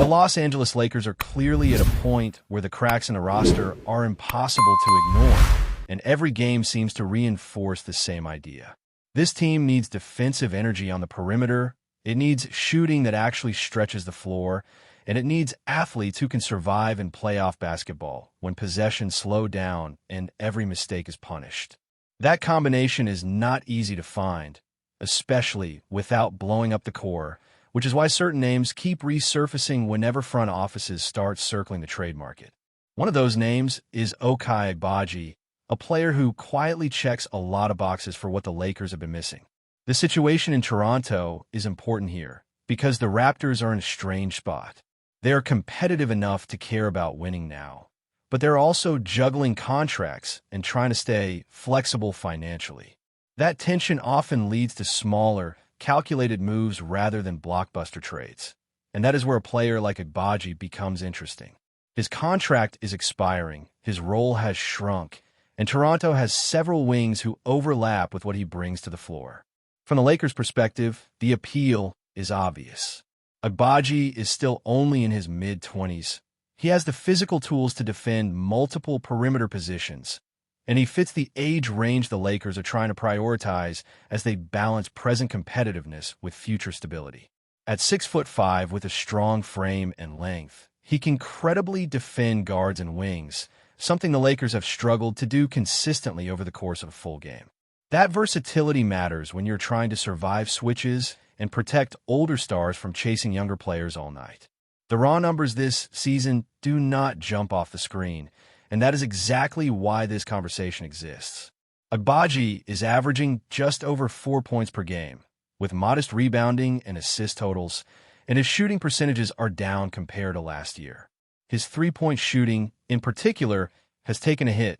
The Los Angeles Lakers are clearly at a point where the cracks in the roster are impossible to ignore, and every game seems to reinforce the same idea. This team needs defensive energy on the perimeter, it needs shooting that actually stretches the floor, and it needs athletes who can survive in playoff basketball when possessions slow down and every mistake is punished. That combination is not easy to find, especially without blowing up the core, which is why certain names keep resurfacing whenever front offices start circling the trade market. One of those names is Abaji, a player who quietly checks a lot of boxes for what the Lakers have been missing. The situation in Toronto is important here because the Raptors are in a strange spot. They are competitive enough to care about winning now, but they're also juggling contracts and trying to stay flexible financially. That tension often leads to smaller, calculated moves rather than blockbuster trades, and that is where a player like Abaji becomes interesting. His contract is expiring, his role has shrunk, and Toronto has several wings who overlap with what he brings to the floor. From the Lakers' perspective, the appeal is obvious. Abaji is still only in his mid-20s. He has the physical tools to defend multiple perimeter positions, and he fits the age range the Lakers are trying to prioritize as they balance present competitiveness with future stability. At 6'5" with a strong frame and length, he can credibly defend guards and wings, something the Lakers have struggled to do consistently over the course of a full game. That versatility matters when you're trying to survive switches and protect older stars from chasing younger players all night. The raw numbers this season do not jump off the screen, and that is exactly why this conversation exists. Abaji is averaging just over 4 points per game, with modest rebounding and assist totals, and his shooting percentages are down compared to last year. His three-point shooting, in particular, has taken a hit,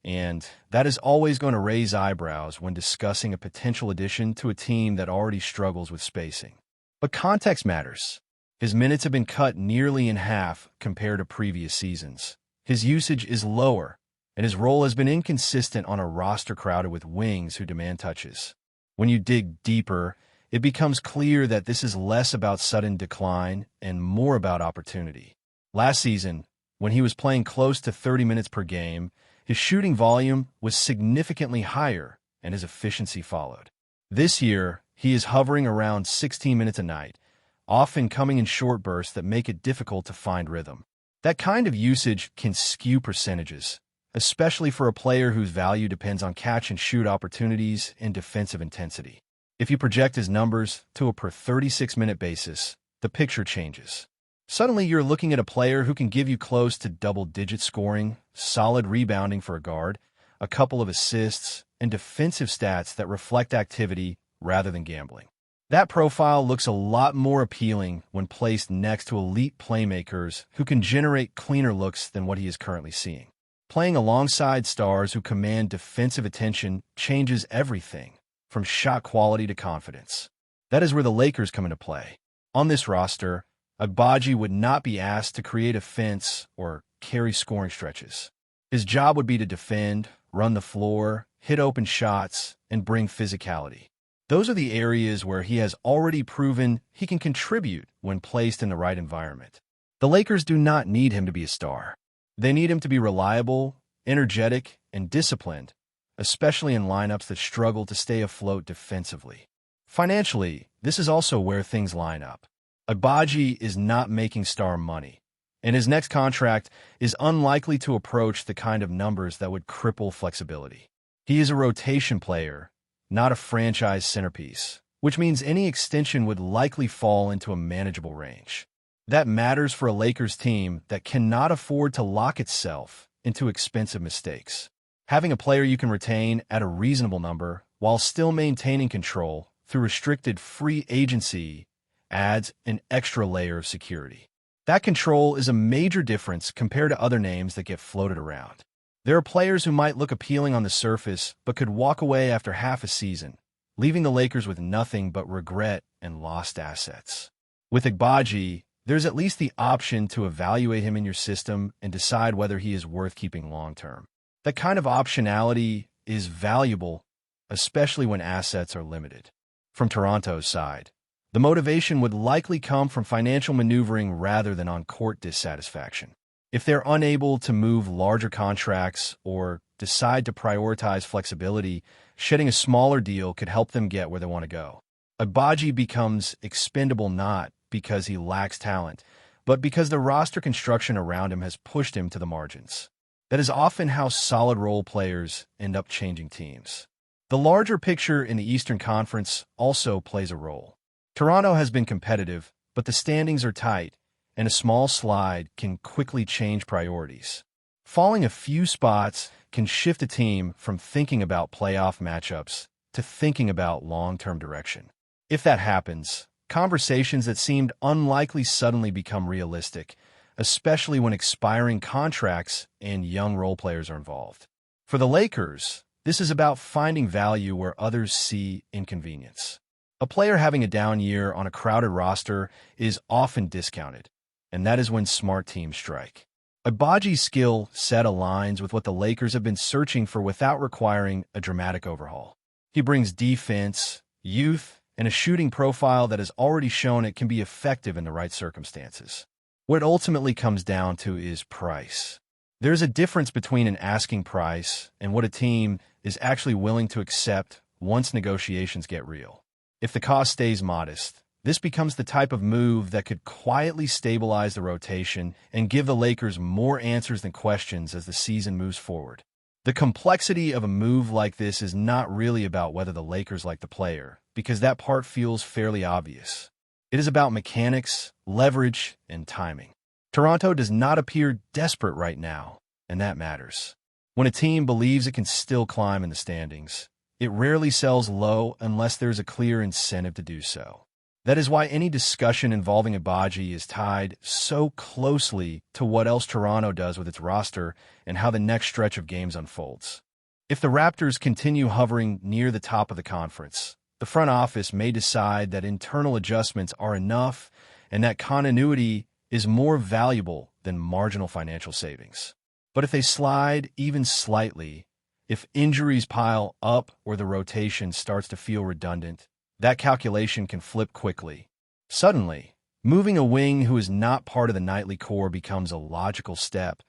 and that is always going to raise eyebrows when discussing a potential addition to a team that already struggles with spacing. But context matters. His minutes have been cut nearly in half compared to previous seasons. His usage is lower, and his role has been inconsistent on a roster crowded with wings who demand touches. When you dig deeper, it becomes clear that this is less about sudden decline and more about opportunity. Last season, when he was playing close to 30 minutes per game, his shooting volume was significantly higher, and his efficiency followed. This year, he is hovering around 16 minutes a night, often coming in short bursts that make it difficult to find rhythm. That kind of usage can skew percentages, especially for a player whose value depends on catch-and-shoot opportunities and defensive intensity. If you project his numbers to a per 36-minute basis, the picture changes. Suddenly, you're looking at a player who can give you close to double-digit scoring, solid rebounding for a guard, a couple of assists, and defensive stats that reflect activity rather than gambling. That profile looks a lot more appealing when placed next to elite playmakers who can generate cleaner looks than what he is currently seeing. Playing alongside stars who command defensive attention changes everything, from shot quality to confidence. That is where the Lakers come into play. On this roster, Abaji would not be asked to create a fence or carry scoring stretches. His job would be to defend, run the floor, hit open shots, and bring physicality. Those are the areas where he has already proven he can contribute when placed in the right environment. The Lakers do not need him to be a star. They need him to be reliable, energetic, and disciplined, especially in lineups that struggle to stay afloat defensively. Financially, this is also where things line up. Abaji is not making star money, and his next contract is unlikely to approach the kind of numbers that would cripple flexibility. He is a rotation player, not a franchise centerpiece, which means any extension would likely fall into a manageable range. That matters for a Lakers team that cannot afford to lock itself into expensive mistakes. Having a player you can retain at a reasonable number while still maintaining control through restricted free agency adds an extra layer of security. That control is a major difference compared to other names that get floated around. There are players who might look appealing on the surface but could walk away after half a season, leaving the Lakers with nothing but regret and lost assets. With Abaji, there's at least the option to evaluate him in your system and decide whether he is worth keeping long-term. That kind of optionality is valuable, especially when assets are limited. From Toronto's side, The motivation would likely come from financial maneuvering rather than on-court dissatisfaction. If they're unable to move larger contracts or decide to prioritize flexibility, shedding a smaller deal could help them get where they want to go. Abaji becomes expendable not because he lacks talent, but because the roster construction around him has pushed him to the margins. That is often how solid role players end up changing teams. The larger picture in the Eastern Conference also plays a role. Toronto has been competitive, but the standings are tight, and a small slide can quickly change priorities. Falling a few spots can shift a team from thinking about playoff matchups to thinking about long-term direction. If that happens, conversations that seemed unlikely suddenly become realistic, especially when expiring contracts and young role players are involved. For the Lakers, this is about finding value where others see inconvenience. A player having a down year on a crowded roster is often discounted, and that is when smart teams strike. Abaji's skill set aligns with what the Lakers have been searching for without requiring a dramatic overhaul. He brings defense, youth, and a shooting profile that has already shown it can be effective in the right circumstances. What it ultimately comes down to is price. There's a difference between an asking price and what a team is actually willing to accept once negotiations get real. If the cost stays modest, this becomes the type of move that could quietly stabilize the rotation and give the Lakers more answers than questions as the season moves forward. The complexity of a move like this is not really about whether the Lakers like the player, because that part feels fairly obvious. It is about mechanics, leverage, and timing. Toronto does not appear desperate right now, and that matters. When a team believes it can still climb in the standings, it rarely sells low unless there's a clear incentive to do so. That is why any discussion involving Abaji is tied so closely to what else Toronto does with its roster and how the next stretch of games unfolds. If the Raptors continue hovering near the top of the conference, the front office may decide that internal adjustments are enough and that continuity is more valuable than marginal financial savings. But if they slide even slightly, if injuries pile up or the rotation starts to feel redundant, that calculation can flip quickly. Suddenly, moving a wing who is not part of the nightly core becomes a logical step,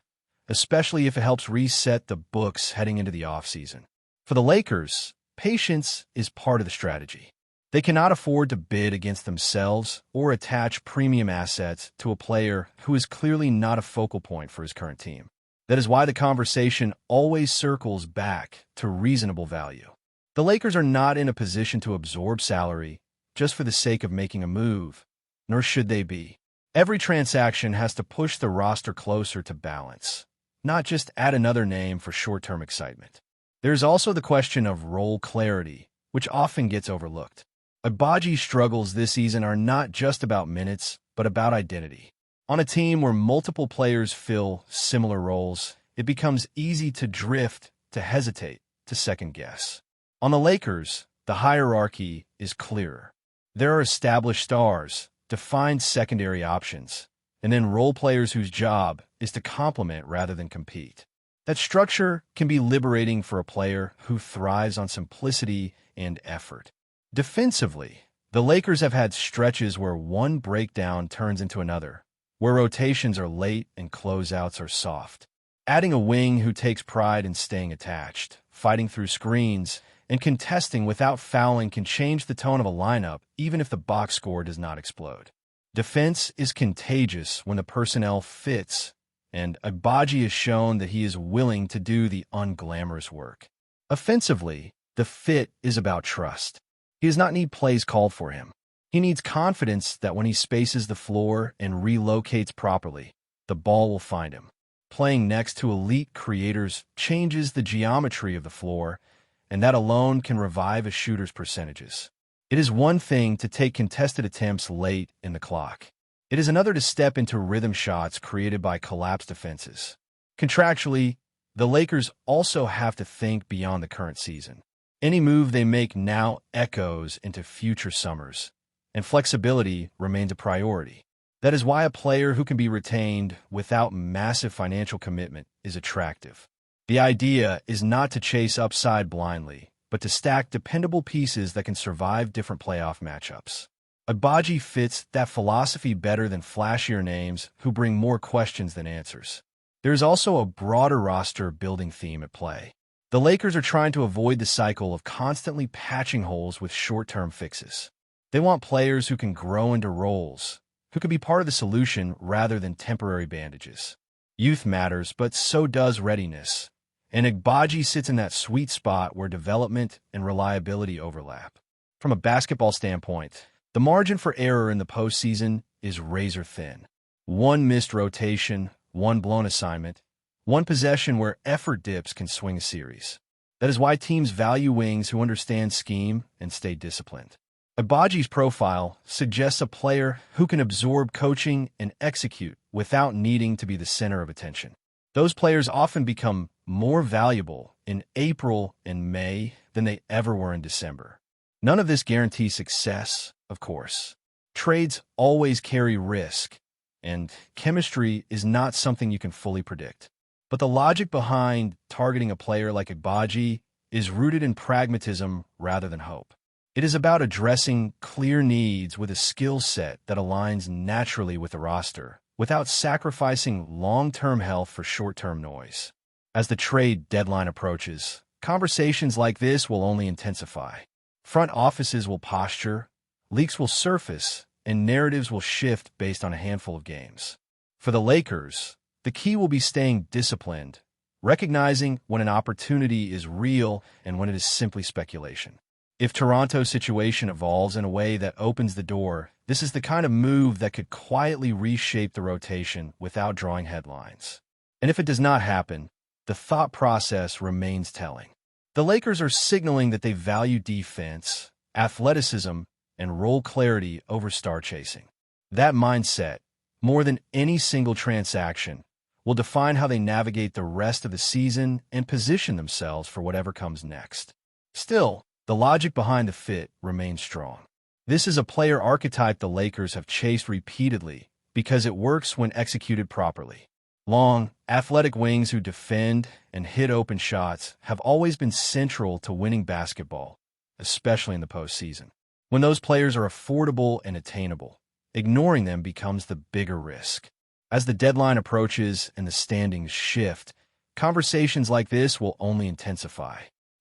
especially if it helps reset the books heading into the offseason. For the Lakers, patience is part of the strategy. They cannot afford to bid against themselves or attach premium assets to a player who is clearly not a focal point for his current team. That is why the conversation always circles back to reasonable value. The Lakers are not in a position to absorb salary just for the sake of making a move, nor should they be. Every transaction has to push the roster closer to balance, not just add another name for short-term excitement. There's also the question of role clarity, which often gets overlooked. Abaji's struggles this season are not just about minutes, but about identity. On a team where multiple players fill similar roles, it becomes easy to drift, to hesitate, to second-guess. On the Lakers, the hierarchy is clearer. There are established stars, defined secondary options, and then role players whose job is to complement rather than compete. That structure can be liberating for a player who thrives on simplicity and effort. Defensively, the Lakers have had stretches where one breakdown turns into another, where rotations are late and closeouts are soft. Adding a wing who takes pride in staying attached, fighting through screens, and contesting without fouling can change the tone of a lineup even if the box score does not explode. Defense is contagious when the personnel fits, and Abaji has shown that he is willing to do the unglamorous work. Offensively, the fit is about trust. He does not need plays called for him. He needs confidence that when he spaces the floor and relocates properly, the ball will find him. Playing next to elite creators changes the geometry of the floor, and that alone can revive a shooter's percentages. It is one thing to take contested attempts late in the clock. It is another to step into rhythm shots created by collapsed defenses. Contractually, the Lakers also have to think beyond the current season. Any move they make now echoes into future summers, and flexibility remains a priority. That is why a player who can be retained without massive financial commitment is attractive. The idea is not to chase upside blindly, but to stack dependable pieces that can survive different playoff matchups. Abaji fits that philosophy better than flashier names who bring more questions than answers. There's also a broader roster-building theme at play. The Lakers are trying to avoid the cycle of constantly patching holes with short-term fixes. They want players who can grow into roles, who can be part of the solution rather than temporary bandages. Youth matters, but so does readiness. And Abaji sits in that sweet spot where development and reliability overlap. From a basketball standpoint, the margin for error in the postseason is razor thin. One missed rotation, one blown assignment, one possession where effort dips can swing a series. That is why teams value wings who understand scheme and stay disciplined. Abaji's profile suggests a player who can absorb coaching and execute without needing to be the center of attention. Those players often become more valuable in April and May than they ever were in December. None of this guarantees success, of course. Trades always carry risk, and chemistry is not something you can fully predict. But the logic behind targeting a player like Abaji is rooted in pragmatism rather than hope. It is about addressing clear needs with a skill set that aligns naturally with the roster, without sacrificing long-term health for short-term noise. As the trade deadline approaches, conversations like this will only intensify. Front offices will posture, leaks will surface, and narratives will shift based on a handful of games. For the Lakers, the key will be staying disciplined, recognizing when an opportunity is real and when it is simply speculation. If Toronto's situation evolves in a way that opens the door, this is the kind of move that could quietly reshape the rotation without drawing headlines. And if it does not happen, the thought process remains telling. The Lakers are signaling that they value defense, athleticism, and role clarity over star chasing. That mindset, more than any single transaction, will define how they navigate the rest of the season and position themselves for whatever comes next. Still, the logic behind the fit remains strong. This is a player archetype the Lakers have chased repeatedly because it works when executed properly. Long, athletic wings who defend and hit open shots have always been central to winning basketball, especially in the postseason. When those players are affordable and attainable, ignoring them becomes the bigger risk. As the deadline approaches and the standings shift, conversations like this will only intensify.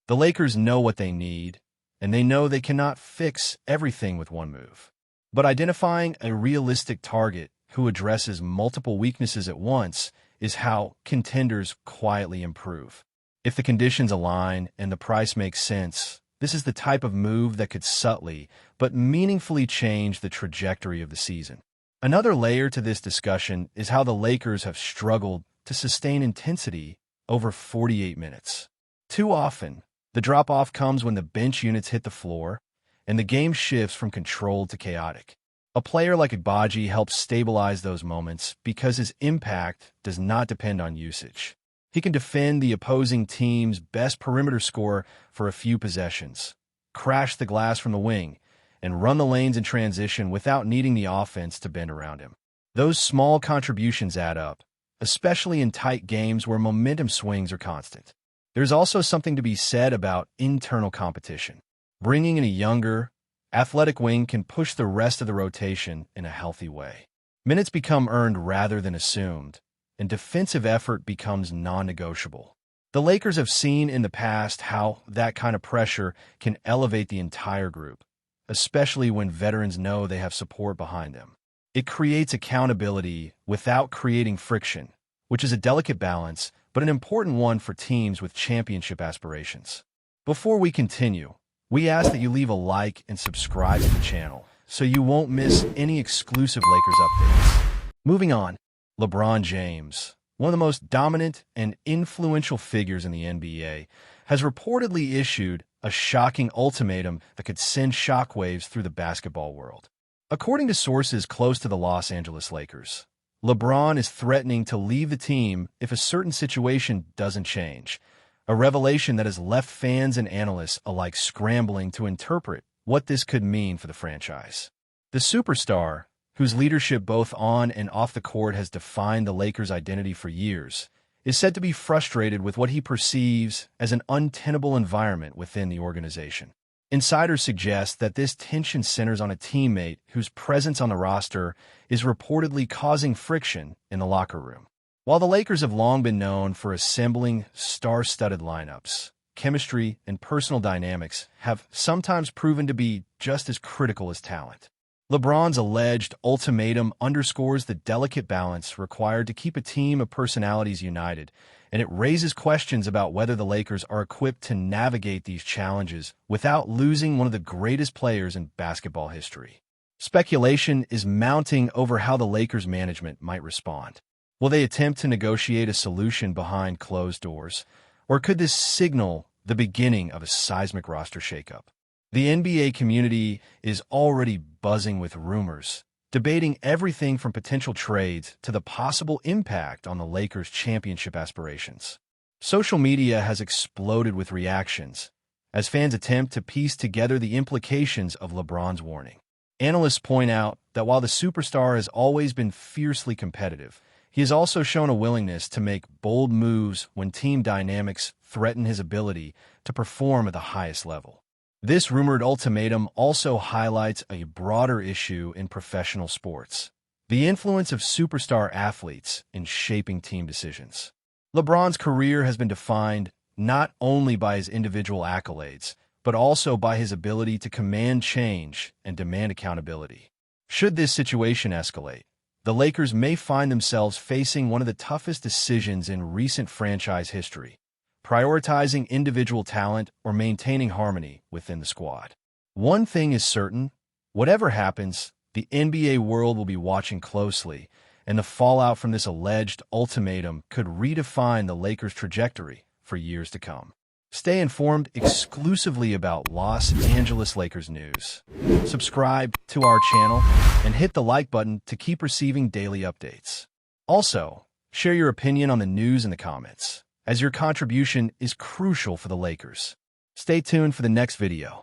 The Lakers know what they need, and they know they cannot fix everything with one move. But identifying a realistic target who addresses multiple weaknesses at once is how contenders quietly improve. If the conditions align and the price makes sense, this is the type of move that could subtly but meaningfully change the trajectory of the season. Another layer to this discussion is how the Lakers have struggled to sustain intensity over 48 minutes. Too often, the drop-off comes when the bench units hit the floor, and the game shifts from controlled to chaotic. A player like Abaji helps stabilize those moments because his impact does not depend on usage. He can defend the opposing team's best perimeter scorer for a few possessions, crash the glass from the wing, and run the lanes in transition without needing the offense to bend around him. Those small contributions add up, especially in tight games where momentum swings are constant. There's also something to be said about internal competition. Bringing in a younger, athletic wing can push the rest of the rotation in a healthy way. Minutes become earned rather than assumed, and defensive effort becomes non-negotiable. The Lakers have seen in the past how that kind of pressure can elevate the entire group, especially when veterans know they have support behind them. It creates accountability without creating friction, which is a delicate balance, but an important one for teams with championship aspirations. Before we continue, we ask that you leave a like and subscribe to the channel so you won't miss any exclusive Lakers updates. Moving on, LeBron James, one of the most dominant and influential figures in the NBA, has reportedly issued a shocking ultimatum that could send shockwaves through the basketball world. According to sources close to the Los Angeles Lakers, LeBron is threatening to leave the team if a certain situation doesn't change, a revelation that has left fans and analysts alike scrambling to interpret what this could mean for the franchise. The superstar, whose leadership both on and off the court has defined the Lakers' identity for years, is said to be frustrated with what he perceives as an untenable environment within the organization. Insiders suggest that this tension centers on a teammate whose presence on the roster is reportedly causing friction in the locker room. While the Lakers have long been known for assembling star-studded lineups, chemistry and personal dynamics have sometimes proven to be just as critical as talent. LeBron's alleged ultimatum underscores the delicate balance required to keep a team of personalities united, and it raises questions about whether the Lakers are equipped to navigate these challenges without losing one of the greatest players in basketball history. Speculation is mounting over how the Lakers management might respond. Will they attempt to negotiate a solution behind closed doors, or could this signal the beginning of a seismic roster shakeup? The NBA community is already buzzing with rumors, debating everything from potential trades to the possible impact on the Lakers' championship aspirations. Social media has exploded with reactions as fans attempt to piece together the implications of LeBron's warning. Analysts point out that while the superstar has always been fiercely competitive, he has also shown a willingness to make bold moves when team dynamics threaten his ability to perform at the highest level. This rumored ultimatum also highlights a broader issue in professional sports: the influence of superstar athletes in shaping team decisions. LeBron's career has been defined not only by his individual accolades, but also by his ability to command change and demand accountability. Should this situation escalate, the Lakers may find themselves facing one of the toughest decisions in recent franchise history: prioritizing individual talent or maintaining harmony within the squad. One thing is certain: whatever happens, the NBA world will be watching closely, and the fallout from this alleged ultimatum could redefine the Lakers' trajectory for years to come. Stay informed exclusively about Los Angeles Lakers news. Subscribe to our channel and hit the like button to keep receiving daily updates. Also, share your opinion on the news in the comments, as your contribution is crucial for the Lakers. Stay tuned for the next video.